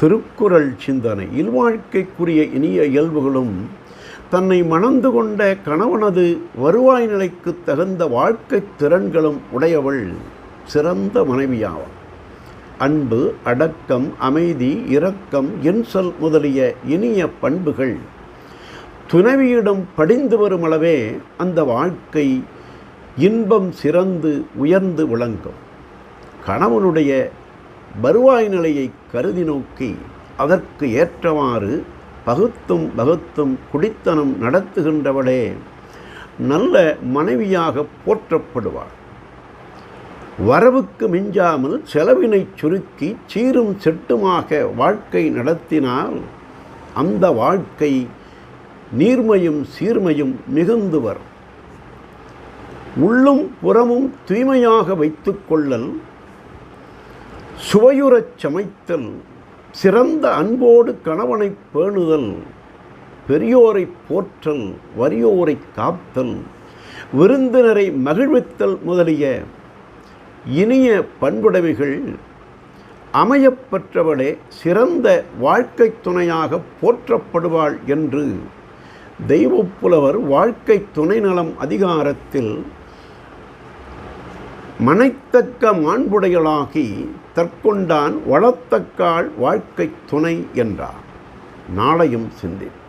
திருக்குறள் சிந்தனை. இல்வாழ்க்கைக்குரிய இனிய இயல்புகளும் தன்னை மணந்து கொண்ட கணவனது வருவாய் நிலைக்கு தகுந்த வாழ்க்கை திறன்களும் உடையவள் சிறந்த மனைவியாவாள். அன்பு, அடக்கம், அமைதி, இரக்கம், இன்சொல் முதலிய இனிய பண்புகள் துணைவியிடம் படிந்து வரும் அளவே அந்த வாழ்க்கை இன்பம் சிறந்து உயர்ந்து விளங்கும். கணவனுடைய வருவாய் நிலையை கருதி நோக்கி அதற்கு ஏற்றவாறு பகுத்தும் குடித்தனம் நடத்துகின்றவளே நல்ல மனைவியாக போற்றப்படுவாள். வரவுக்கு மிஞ்சாமல் செலவினை சுருக்கி சீரும் செட்டுமாக வாழ்க்கை நடத்தினால் அந்த வாழ்க்கை நீர்மையும் சீர்மையும் மிகுந்து வரும். உள்ளும் புறமும் தூய்மையாக வைத்து கொள்ளல், சுவையுறச் சமைத்தல், சிறந்த அன்போடு கணவனை பேணுதல், பெரியோரை போற்றல், வறியோரை காத்தல், விருந்தினரை மகிழ்வித்தல் முதலிய இனிய பண்புடைமைகள் அமையப்பெற்றவளே சிறந்த வாழ்க்கை துணையாக போற்றப்படுவாள் என்று தெய்வப்புலவர் வாழ்க்கை துணை நலம் அதிகாரத்தில் மனைத்தக்க மாண்புடையளாகி தற்கொண்டான் வளத்தக்காள் வாழ்க்கை துணை என்றார். நாளையும் சிந்திப்போம்.